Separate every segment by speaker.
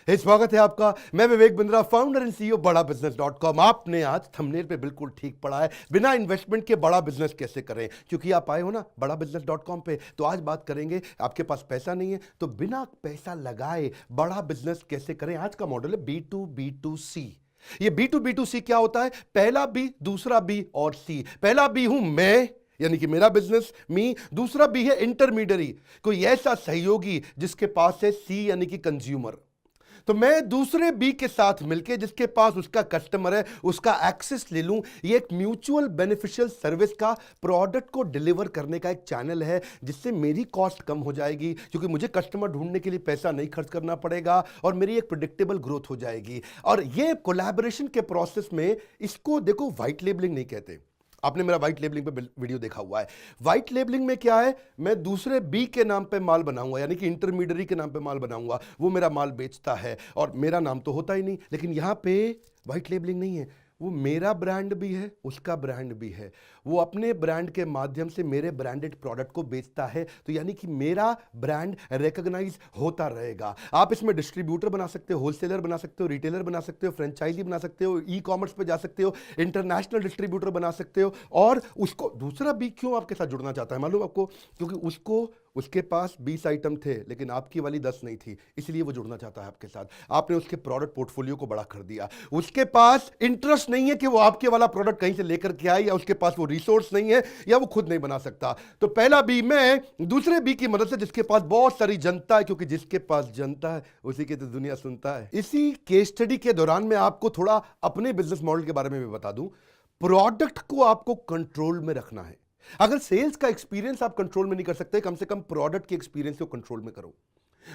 Speaker 1: स्वागत है आपका। मैं Vivek Bindra, founder and CEO बड़ा बिजनेस .com। आपने आज थंबनेल पे बिल्कुल ठीक पढ़ा है, बिना इन्वेस्टमेंट के बड़ा बिजनेस कैसे करें। क्योंकि आप आए हो ना बड़ा बिजनेस .com पे, तो आज बात करेंगे। आपके पास पैसा नहीं है तो बिना पैसा लगाए बड़ा बिजनेस कैसे करें। आज का मॉडल है B2B2C। ये B2B2C क्या होता है? पहला बी, दूसरा बी और सी। पहला बी हूं मैं, यानी कि मेरा बिजनेस मी। दूसरा बी है इंटरमीडियरी, कोई ऐसा सहयोगी जिसके पास है सी, यानी कि कंज्यूमर। तो मैं दूसरे बी के साथ मिलके, जिसके पास उसका कस्टमर है, उसका एक्सेस ले लूं। ये एक म्यूचुअल बेनिफिशियल सर्विस का, प्रोडक्ट को डिलीवर करने का एक चैनल है, जिससे मेरी कॉस्ट कम हो जाएगी, क्योंकि मुझे कस्टमर ढूंढने के लिए पैसा नहीं खर्च करना पड़ेगा, और मेरी एक प्रिडिक्टेबल ग्रोथ हो जाएगी। और ये कोलैबोरेशन के प्रोसेस में, इसको देखो व्हाइट लेबलिंग नहीं कहते। आपने मेरा व्हाइट लेबलिंग पे वीडियो देखा हुआ है। व्हाइट लेबलिंग में क्या है? मैं दूसरे बी के नाम पे माल बनाऊंगा, यानी कि इंटरमीडियरी के नाम पे माल बनाऊंगा, वो मेरा माल बेचता है और मेरा नाम तो होता ही नहीं। लेकिन यहां पे व्हाइट लेबलिंग नहीं है, वो मेरा ब्रांड भी है, उसका ब्रांड भी है। वो अपने ब्रांड के माध्यम से मेरे ब्रांडेड प्रोडक्ट को बेचता है, तो यानी कि मेरा ब्रांड रिकॉग्नाइज होता रहेगा। आप इसमें डिस्ट्रीब्यूटर बना सकते हो, होलसेलर बना सकते हो, रिटेलर बना सकते हो, फ्रेंचाइजी बना सकते हो, ई कॉमर्स पे जा सकते हो, इंटरनेशनल डिस्ट्रीब्यूटर बना सकते हो। और उसको दूसरा बी क्यों आपके साथ जुड़ना चाहता है मालूम आपको? क्योंकि उसके पास 20 आइटम थे, लेकिन आपकी वाली 10 नहीं थी, इसलिए वो जुड़ना चाहता है आपके साथ। आपने उसके प्रोडक्ट पोर्टफोलियो को बड़ा कर दिया। उसके पास इंटरेस्ट नहीं है कि वो आपके वाला प्रोडक्ट कहीं से लेकर के आए, या उसके पास वो रिसोर्स नहीं है, या वो खुद नहीं बना सकता। तो पहला बी मैं दूसरे बी की मदद से, जिसके पास बहुत सारी जनता है, क्योंकि जिसके पास जनता है उसी की तो दुनिया सुनता है। इसी केस स्टडी के दौरान मैं आपको थोड़ा अपने बिजनेस मॉडल के बारे में भी बता दूं। प्रोडक्ट को आपको कंट्रोल में रखना है। अगर सेल्स का एक्सपीरियंस आप कंट्रोल में नहीं कर सकते, कम से कम प्रोडक्ट के एक्सपीरियंस को कंट्रोल में करो।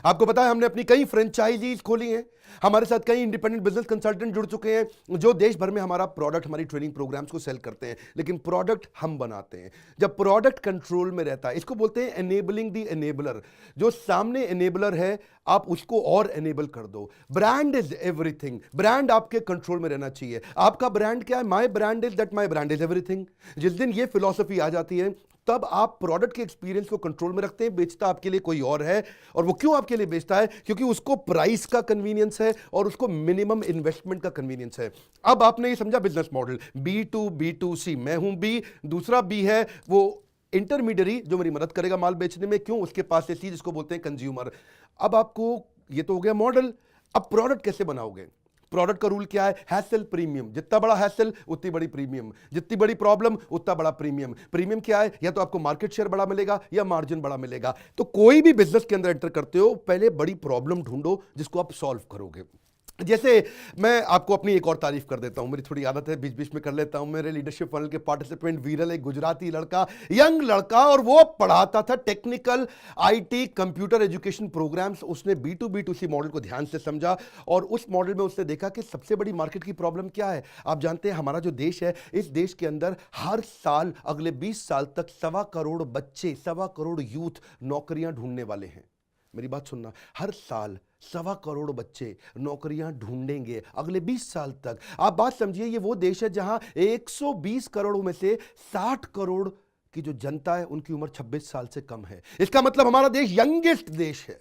Speaker 1: आपको पता है हमने अपनी कई फ्रेंचाइजीज खोली हैं, हमारे साथ कई इंडिपेंडेंट बिजनेस कंसल्टेंट जुड़ चुके हैं, जो देश भर में हमारा प्रोडक्ट, हमारी ट्रेनिंग प्रोग्राम्स को सेल करते हैं। लेकिन प्रोडक्ट हम बनाते हैं। जब प्रोडक्ट कंट्रोल में रहता है, इसको बोलते हैं एनेबलिंग द एनेबलर। जो सामने एनेबलर है, आप उसको और एनेबल कर दो। Brand is everything. ब्रांड आपके कंट्रोल में रहना चाहिए। आपका ब्रांड क्या है? My brand is that my brand is everything. जिस दिन ये फिलॉसफी आ जाती है, तब आप प्रोडक्ट के एक्सपीरियंस को कंट्रोल में रखते हैं। बेचता आपके लिए कोई और है, और वो क्यों आपके लिए बेचता है? क्योंकि उसको प्राइस का कन्वीनियंस है और उसको मिनिमम इन्वेस्टमेंट का कन्वीनियंस है। अब आपने ये समझा बिजनेस मॉडल B2B2C। मैं हूं बी, दूसरा बी है वो इंटरमीडियरी, जो मेरी मदद करेगा माल बेचने में। क्यों? उसके पास से सी, जिसको बोलते हैं कंज्यूमर। अब आपको ये तो हो गया मॉडल। अब प्रोडक्ट कैसे बनाओगे? प्रोडक्ट का रूल क्या है? Hassle premium. जितना बड़ा हैसल उतनी बड़ी प्रीमियम, जितनी बड़ी प्रॉब्लम उतना बड़ा प्रीमियम। प्रीमियम क्या है? या तो आपको मार्केट शेयर बड़ा मिलेगा या मार्जिन बड़ा मिलेगा। तो कोई भी बिजनेस के अंदर एंटर करते हो, पहले बड़ी प्रॉब्लम ढूंढो जिसको आप सॉल्व करोगे। जैसे मैं आपको अपनी एक और तारीफ कर देता हूं, मेरी थोड़ी आदत है बीच बीच में कर लेता हूं। मेरे लीडरशिप फनल के पार्टिसिपेंट वीरल, एक गुजराती लड़का, यंग लड़का, और वो पढ़ाता था technical IT computer education programmes. उसने B2B2C मॉडल को ध्यान से समझा, और उस मॉडल में उसने देखा कि सबसे बड़ी मार्केट की प्रॉब्लम क्या है। आप जानते हैं हमारा जो देश है, इस देश के अंदर हर साल अगले 20 साल तक 1.25 करोड़ बच्चे, 1.25 करोड़ यूथ नौकरियां ढूंढने वाले हैं। मेरी बात सुनना, हर साल 1.25 करोड़ बच्चे नौकरियां ढूंढेंगे अगले 20 साल तक। आप बात समझिए, ये वो देश है जहां 120 करोड़ में से 60 करोड़ की जो जनता है, उनकी उम्र 26 साल से कम है। इसका मतलब हमारा देश यंगेस्ट देश है।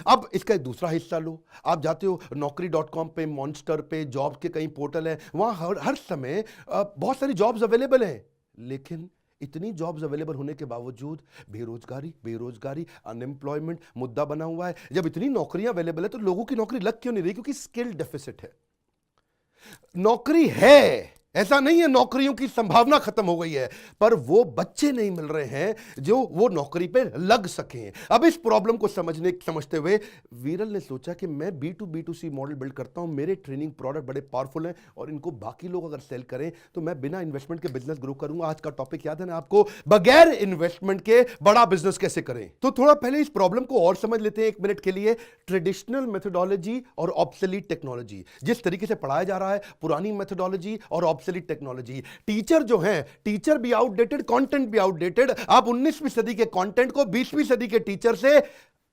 Speaker 1: अब इसका एक दूसरा हिस्सा लो। आप जाते हो Naukri.com पे, मॉन्स्टर पे, जॉब के कई पोर्टल हैं, वहां हर समय बहुत सारी जॉब्स अवेलेबल हैं। लेकिन इतनी जॉब्स अवेलेबल होने के बावजूद बेरोजगारी अनएम्प्लॉयमेंट मुद्दा बना हुआ है। जब इतनी नौकरियां अवेलेबल है, तो लोगों की नौकरी लग क्यों नहीं रही? क्योंकि स्किल डेफिसिट है। नौकरी है, ऐसा नहीं है नौकरियों की संभावना खत्म हो गई है, पर वो बच्चे नहीं मिल रहे हैं जो वो नौकरी पे लग सकें। अब इस प्रॉब्लम को समझते हुए वीरल ने सोचा कि मैं B2B2C मॉडल बिल्ड करता हूं। मेरे ट्रेनिंग प्रोडक्ट बड़े पावरफुल हैं, और इनको बाकी लोग अगर सेल करें तो मैं बिना इन्वेस्टमेंट के बिजनेस ग्रो करूंगा। आज का टॉपिक याद है ना आपको? बगैर इन्वेस्टमेंट के बड़ा बिजनेस कैसे करें। तो थोड़ा पहले इस प्रॉब्लम को और समझ लेते हैं 1 मिनट के लिए। ट्रेडिशनल मेथोडोलॉजी और ऑब्सोलीट टेक्नोलॉजी। जिस तरीके से पढ़ाया जा रहा है, पुरानी मेथोडोलॉजी और ऑब्सोलीट टेक्नोलॉजी। टीचर जो है, टीचर भी आउटडेटेड, कंटेंट भी आउटडेटेड। आप 19वीं सदी के कंटेंट को 20वीं सदी के टीचर से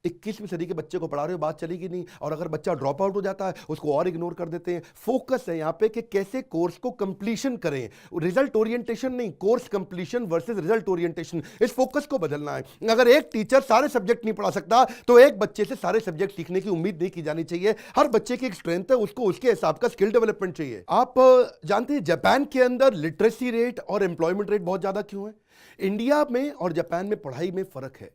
Speaker 1: 21वीं सदी के बच्चे को पढ़ा रहे हो, बात चलेगी नहीं। और अगर बच्चा ड्रॉप आउट हो जाता है उसको और इग्नोर कर देते हैं। फोकस है यहां पे कि कैसे कोर्स को कंप्लीशन करें, रिजल्ट ओरिएंटेशन नहीं, course completion versus result orientation, इस फोकस को बदलना है। अगर एक टीचर सारे सब्जेक्ट नहीं पढ़ा सकता तो एक बच्चे से सारे सब्जेक्ट सीखने की उम्मीद नहीं की जानी चाहिए। हर बच्चे की एक स्ट्रेंथ है, उसको उसके हिसाब का स्किल डेवलपमेंट चाहिए। आप जानते हैं जापान के अंदर लिटरेसी रेट और एम्प्लॉयमेंट रेट बहुत ज्यादा क्यों है? इंडिया में और जापान में पढ़ाई में फर्क है।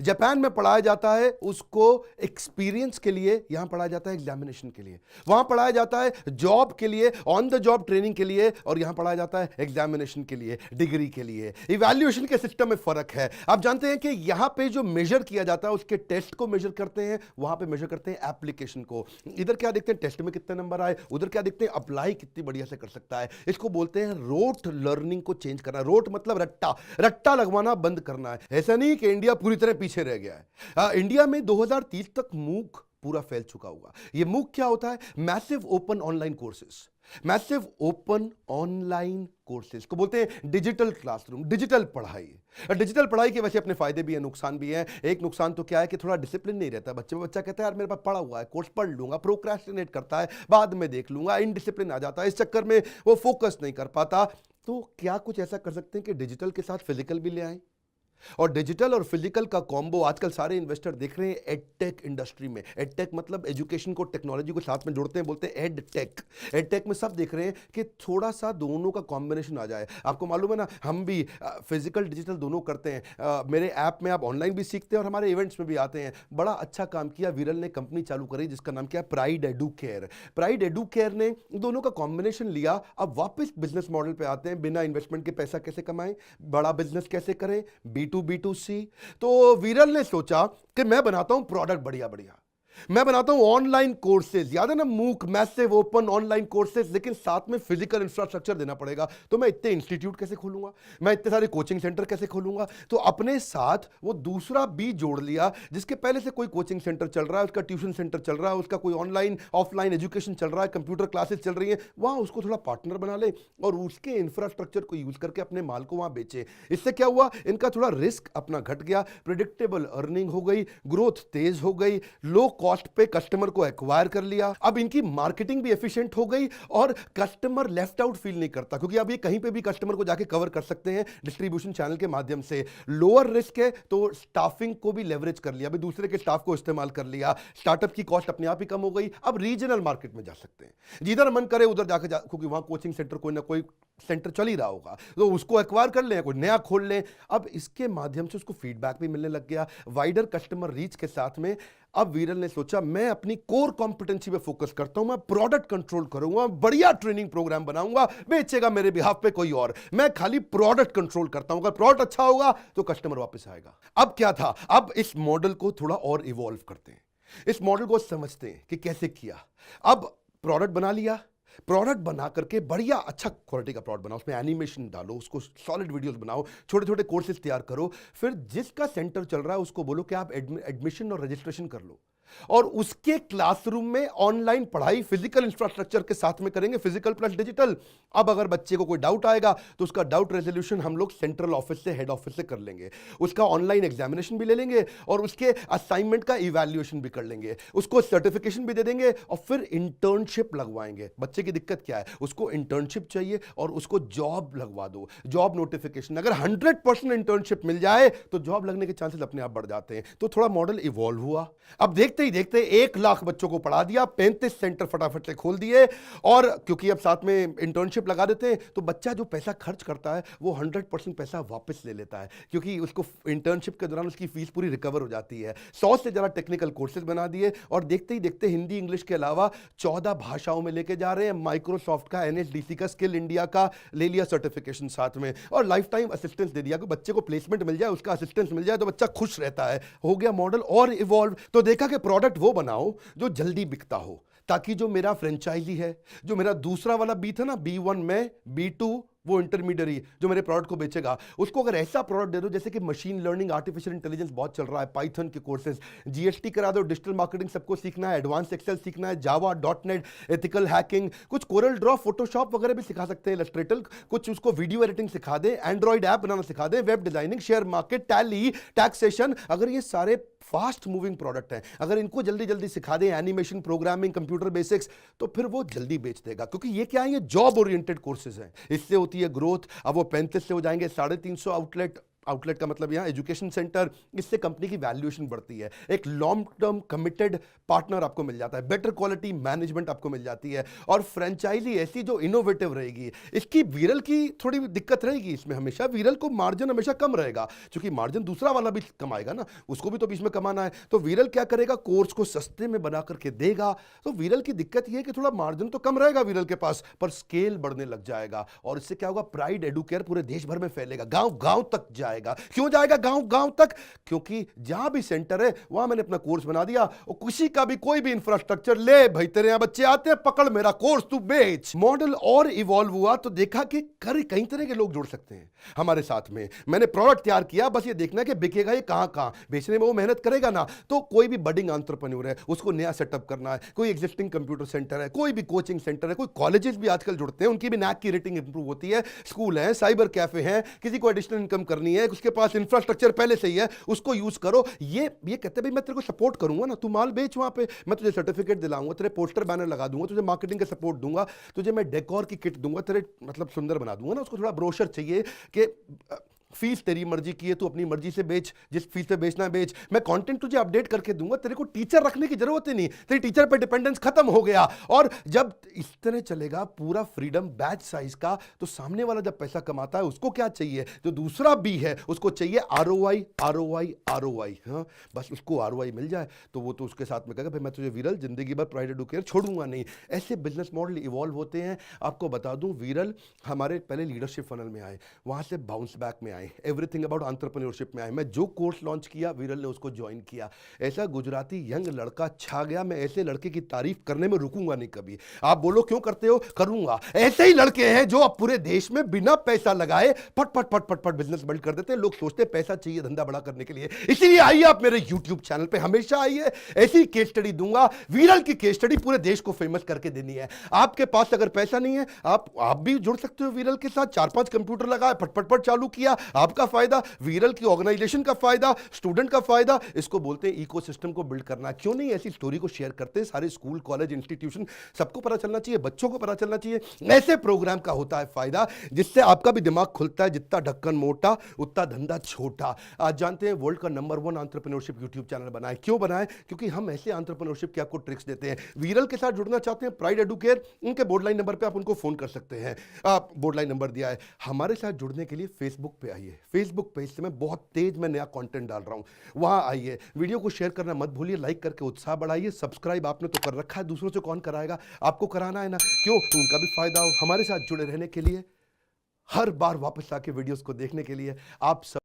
Speaker 1: जापान में पढ़ाया जाता है उसको एक्सपीरियंस के लिए, यहां पढ़ाया जाता है एग्जामिनेशन के लिए। वहां पढ़ाया जाता है जॉब के लिए, ऑन द जॉब ट्रेनिंग के लिए, और यहां पढ़ाया जाता है एग्जामिनेशन के लिए, डिग्री के लिए। इवैल्यूएशन के सिस्टम में फर्क है। आप जानते हैं कि यहां पे जो मेजर किया जाता है उसके टेस्ट को मेजर करते हैं, वहां पे मेजर करते हैं एप्लीकेशन को। इधर क्या देखते हैं, टेस्ट में कितने नंबर आए, उधर क्या देखते हैं, अप्लाई कितनी बढ़िया से कर सकता है। इसको बोलते हैं रोट लर्निंग को चेंज करना। रोट मतलब रट्टा, रट्टा लगवाना बंद करना है। ऐसा नहीं कि इंडिया पूरी तरह पीछे रह गया है। इंडिया में 2030 तक मूक पूरा फैल चुका होगा। ये मूक क्या होता है? Massive open online courses. Massive open online courses को बोलते हैं डिजिटल क्लासरूम, डिजिटल पढ़ाई। डिजिटल पढ़ाई के वैसे अपने फायदे भी हैं, नुकसान भी हैं। एक नुकसान तो क्या है कि थोड़ा डिसिप्लिन नहीं रहता। बच्चा कहता है यार मेरे पास पढ़ा हुआ है, कोर्स पढ़ लूंगा, प्रोक्रेस्टिनेट करता है, बाद में देख लूंगा, इनडिसिप्लिन आ जाता है। इस चक्कर में वो फोकस नहीं कर पाता। तो क्या कुछ ऐसा कर सकते हैं कि डिजिटल के साथ फिजिकल भी ले आए? और डिजिटल और फिजिकल का कॉम्बो आजकल सारे इन्वेस्टर देख रहे हैं एडटेक इंडस्ट्री में। एडटेक मतलब एजुकेशन को टेक्नोलॉजी को साथ में जोड़ते हैं, बोलते हैं एडटेक। एडटेक में सब देख रहे हैं कि थोड़ा सा दोनों का कॉम्बिनेशन आ जाए। आपको मालूम है ना, हम भी फिजिकल डिजिटल दोनों करते हैं। मेरे ऐप में आप ऑनलाइन भी सीखते हैं और हमारे इवेंट्स में भी आते हैं। बड़ा अच्छा काम किया विरल ने, कंपनी चालू करी जिसका नाम क्या है, प्राइड एडुकेयर। प्राइड एडुकेयर ने दोनों का कॉम्बिनेशन लिया। अब वापस बिजनेस मॉडल पे आते हैं, बिना इन्वेस्टमेंट के पैसा कैसे कमाएं, बड़ा बिजनेस कैसे करें, B2B2C। तो विरल ने सोचा कि मैं बनाता हूं प्रोडक्ट बढ़िया बढ़िया, मैं बनाता हूं ऑनलाइन कोर्सेज। याद है ना, मूक, मैसिव ओपन ऑनलाइन कोर्सेज, लेकिन साथ में फिजिकल इंफ्रास्ट्रक्चर देना पड़ेगा। तो मैं इतने इंस्टीट्यूट कैसे खोलूंगा, मैं इतने सारे कोचिंग सेंटर कैसे खोलूंगा? तो अपने साथ वो दूसरा बी जोड़ लिया, जिसके पहले से कोई कोचिंग सेंटर चल रहा है, उसका ट्यूशन सेंटर चल रहा है, उसका कोई ऑनलाइन ऑफलाइन एजुकेशन चल रहा है, कंप्यूटर क्लासेस चल रही है, वहां उसको थोड़ा पार्टनर बना ले और उसके इंफ्रास्ट्रक्चर को यूज करके अपने माल को वहां बेचे। इससे क्या हुआ, इनका थोड़ा रिस्क अपना घट गया, प्रेडिक्टेबल अर्निंग हो गई, ग्रोथ तेज हो गई, लो कॉस्ट पे कस्टमर को एक्वायर कर लिया। अब इनकी मार्केटिंग भी एफिशिएंट हो गई और कस्टमर लेफ्ट आउट फील नहीं करता, क्योंकि अब ये कहीं पे भी कस्टमर को जाके कवर कर सकते हैं डिस्ट्रीब्यूशन चैनल के माध्यम से। लोअर रिस्क है तो स्टाफिंग को भी लेवरेज कर लिया, अभी दूसरे के स्टाफ को इस्तेमाल कर लिया, स्टार्टअप की कॉस्ट अपने आप ही कम हो गई। अब रीजनल मार्केट में जा सकते हैं, जिधर मन करे उधर जाके क्योंकि वहां कोचिंग सेंटर कोई ना कोई सेंटर चल ही रहा होगा, तो उसको एक्वायर कर लें, कोई नया खोल लें। अब इसके माध्यम से उसको फीडबैक भी मिलने लग गया, वाइडर कस्टमर रीच के साथ में। अब विरल ने सोचा मैं अपनी कोर कॉम्पिटेंसी पे फोकस करता हूं, मैं प्रोडक्ट कंट्रोल करूंगा, बढ़िया ट्रेनिंग प्रोग्राम बनाऊंगा, बेचेगा मेरे बिहाफ पे कोई और, मैं खाली प्रोडक्ट कंट्रोल करता हूं, अगर प्रोडक्ट अच्छा होगा तो कस्टमर वापस आएगा। अब क्या था, अब इस मॉडल को थोड़ा और इवॉल्व करते हैं, इस मॉडल को समझते हैं कि कैसे किया। अब प्रोडक्ट बना लिया, प्रोडक्ट बना करके बढ़िया अच्छा क्वालिटी का प्रोडक्ट बनाओ, उसमें एनिमेशन डालो, उसको सॉलिड वीडियोस बनाओ, छोटे छोटे कोर्सेज तैयार करो, फिर जिसका सेंटर चल रहा है उसको बोलो कि आप एडमिशन और रजिस्ट्रेशन कर लो, और उसके क्लासरूम में ऑनलाइन पढ़ाई फिजिकल इंफ्रास्ट्रक्चर के साथ में करेंगे, फिजिकल प्लस डिजिटल। अब अगर बच्चे को कोई डाउट आएगा तो उसका डाउट रेजोल्यूशन हम लोग सेंट्रल ऑफिस से, हेड ऑफिस से कर लेंगे, उसका ऑनलाइन एग्जामिनेशन भी ले लेंगे और उसके असाइनमेंट का इवैल्यूएशन भी कर लेंगे, उसको सर्टिफिकेशन भी दे देंगे और फिर इंटर्नशिप लगवाएंगे। बच्चे की दिक्कत क्या है, उसको इंटर्नशिप चाहिए और उसको जॉब लगवा दो, जॉब नोटिफिकेशन। अगर 100% इंटर्नशिप मिल जाए तो जॉब लगने के चांसेस अपने आप बढ़ जाते हैं। तो थोड़ा मॉडल इवॉल्व हुआ। अब देखते ही देखते 1 लाख बच्चों को पढ़ा दिया, 35 सेंटर फटाफट से खोल दिए, और क्योंकि अब साथ में इंटर्नशिप लगा देते हैं तो बच्चा जो पैसा खर्च करता है वो 100% पैसा वापस ले लेता है, क्योंकि उसको इंटर्नशिप के दौरान उसकी फीस पूरी रिकवर हो जाती है। 100 से ज़्यादा टेक्निकल कोर्सेज बना दिए और देखते ही देखते हिंदी इंग्लिश के अलावा 14 भाषाओं में लेके जा रहे हैं। माइक्रोसॉफ्ट का, NSDC का, स्किल इंडिया का ले लिया सर्टिफिकेशन साथ में, और लाइफ टाइम असिस्टेंस दे दिया कि बच्चे को प्लेसमेंट मिल जाए, उसका असिस्टेंस मिल जाए तो बच्चा खुश रहता है। हो गया मॉडल और इवॉल्व। तो देखा कि प्रोडक्ट वो बनाओ जो जल्दी बिकता हो, ताकि जो मेरा फ्रेंचाइजी है, जो मेरा दूसरा वाला बी था ना, B1 में, B2 वो इंटरमीडियरी जो मेरे प्रोडक्ट को बेचेगा, उसको अगर ऐसा प्रोडक्ट दे दो जैसे कि मशीन लर्निंग, आर्टिफिशियल इंटेलिजेंस बहुत चल रहा है, पाइथन के कोर्सेज, GST करा दो, डिजिटल मार्केटिंग सबको सीखना है, एडवांस एक्सेल सीखना है, जावा, .NET, एथिकल हैकिंग, कुछ कोरल ड्रॉ, फोटोशॉप वगैरह भी सिखा सकते हैं, इलस्ट्रेटर, कुछ उसको वीडियो एडिटिंग सिखा दे, एंड्रॉइड ऐप बनाना सिखा दे, web designing, share market, tally, taxation. अगर ये सारे फास्ट मूविंग प्रोडक्ट हैं। अगर इनको जल्दी जल्दी सिखा दें एनिमेशन, प्रोग्रामिंग, कंप्यूटर बेसिक्स, तो फिर वो जल्दी बेच देगा, क्योंकि ये क्या है, ये जॉब ओरिएंटेड कोर्सेज हैं। इससे होती है ग्रोथ। अब वो 35 से हो जाएंगे 350 आउटलेट। आउटलेट का मतलब यहाँ एजुकेशन सेंटर। इससे कंपनी की वैल्यूएशन बढ़ती है। एक लॉन्ग टर्म कमिटेड पार्टनर आपको मिल जाता है, बेटर क्वालिटी मैनेजमेंट आपको मिल जाती है, और फ्रेंचाइजी ऐसी जो इनोवेटिव रहेगी। इसकी वीरल की थोड़ी दिक्कत रहेगी इसमें, हमेशा वीरल को मार्जिन हमेशा कम रहेगा, क्योंकि मार्जिन दूसरा वाला भी कमाएगा ना, उसको भी तो बीच में कमाना है। तो वीरल क्या करेगा, कोर्स को सस्ते में बना करके देगा। तो वीरल की दिक्कत यह है कि थोड़ा मार्जिन तो कम रहेगा वीरल के पास, पर स्केल बढ़ने लग जाएगा, और इससे क्या होगा, प्राइड एडुकेयर पूरे देश भर में फैलेगा, गांव गांव तक जाएगा। क्यों जाएगा गांव गांव तक? क्योंकि जहां भी सेंटर है वहां मैंने अपना कोर्स बना दिया, और किसी का भी कोई भी इंफ्रास्ट्रक्चर ले, भाई तेरे यहां बच्चे आते हैं, पकड़ मेरा कोर्स तू बेच। मॉडल और इवॉल्व हुआ तो देखा कि कई तरह के लोग जुड़ सकते हैं हमारे साथ में। मैंने प्रोडक्ट तैयार किया, बस ये देखना कि बिकेगा ये कहां कहां, बेचने में वो मेहनत करेगा ना। तो कोई भी बडिंग एंटरप्रेन्योर है, उसको नया सेटअप करना है, कोई एग्जिस्टिंग कंप्यूटर सेंटर है, कोई भी कोचिंग सेंटर है, कोई कॉलेजेस भी आजकल जुड़ते हैं, उनकी भी नैक की रेटिंग इंप्रूव होती है, स्कूल है, साइबर कैफे हैं, किसी को एडिशनल इनकम करनी है, उसके पास इंफ्रास्ट्रक्चर पहले से ही है, उसको यूज करो। ये कहते हैं भाई मैं तेरे को सपोर्ट करूंगा ना, तू माल बेच वहां पे, मैं तुझे सर्टिफिकेट दिलाऊंगा, तेरे पोस्टर बैनर लगा दूंगा, तुझे मार्केटिंग का सपोर्ट दूंगा, तुझे मैं डेकोर की किट दूंगा, तेरे मतलब सुंदर बना दूंगा ना। उसको थोड़ा ब्रोशर चाहिए कि फीस तेरी मर्जी की है, तू अपनी मर्जी से बेच, जिस फीस पे बेचना बेच, मैं कंटेंट तुझे अपडेट करके दूंगा, तेरे को टीचर रखने की जरूरत ही नहीं, तेरी टीचर पे डिपेंडेंस खत्म हो गया। और जब इस तरह चलेगा पूरा फ्रीडम बैच साइज का, तो सामने वाला जब पैसा कमाता है उसको क्या चाहिए, जो दूसरा बी है उसको चाहिए आरओआई आरओआई आरओआई। हाँ, बस उसको आरओआई मिल जाए तो वो तो उसके साथ में कहेगा भाई मैं तुझे वीरल जिंदगी भर प्राइड एडुकेयर छोड़ूंगा नहीं। ऐसे बिजनेस मॉडल इवॉल्व होते हैं। आपको बता दूं, वीरल हमारे पहले लीडरशिप फनल में आए, वहां से बाउंस बैक में आए, एवरीथिंग अबाउट एंटरप्रेन्योरशिप में आए। मैं जो कोर्स लॉन्च किया वीरल ने उसको ज्वाइन किया। ऐसा गुजराती यंग लड़का छा गया। मैं ऐसे लड़के की तारीफ करने में रुकूंगा नहीं कभी। आप बोलो क्यों करते हो, करूंगा। ऐसे ही लड़के हैं जो अब पूरे देश में बिना पैसा लगाए फट फट फट फट फट बिजनेस बिल्ड कर देते हैं। लोग सोचते हैं पैसा चाहिए धंधा बड़ा करने के लिए, इसीलिए आइए आप मेरे यूट्यूब चैनल पे हमेशा आइए, ऐसी केस स्टडी दूंगा। वीरल की केस स्टडी पूरे देश को फेमस करके देनी है। आपके पास अगर पैसा नहीं है, आप भी जुड़ सकते हो वीरल के साथ। 4-5 कंप्यूटर लगाए, फटफट फट चालू किया, आपका फायदा, वीरल की ऑर्गेनाइजेशन का फायदा, स्टूडेंट का फायदा। इसको बोलते हैं इकोसिस्टम को बिल्ड करना। क्यों नहीं ऐसी स्टोरी को शेयर करते हैं, सारे स्कूल कॉलेज इंस्टीट्यूशन सबको पता चलना चाहिए, बच्चों को पता चलना चाहिए। ऐसे प्रोग्राम का होता है फायदा, जिससे आपका भी दिमाग खुलता है। जितना ढक्कन मोटा उतना धंधा छोटा। आज जानते हैं वर्ल्ड का नंबर 1 एंटरप्रेन्योरशिप यूट्यूब चैनल बनाए। क्यों बनाए? क्योंकि हम ऐसे एंटरप्रेन्योरशिप के आपको ट्रिक्स देते हैं। वीरल के साथ जुड़ना चाहते हैं, प्राइड एडुकेयर, उनके बोर्डलाइन नंबर पे आप उनको फोन कर सकते हैं। आप बोर्डलाइन नंबर दिया है। हमारे साथ जुड़ने के लिए फेसबुक पे आइए। फेसबुक पेज से मैं बहुत तेज मैं नया कंटेंट डाल रहा हूं, वहां आइए। वीडियो को शेयर करना मत भूलिए, लाइक करके उत्साह बढ़ाइए। सब्सक्राइब आपने तो कर रखा है, दूसरों से कौन कराएगा? आपको कराना है ना, क्यों? तो उनका भी फायदा हो। हमारे साथ जुड़े रहने के लिए, हर बार वापस आके वीडियोस को देखने के लिए आप सब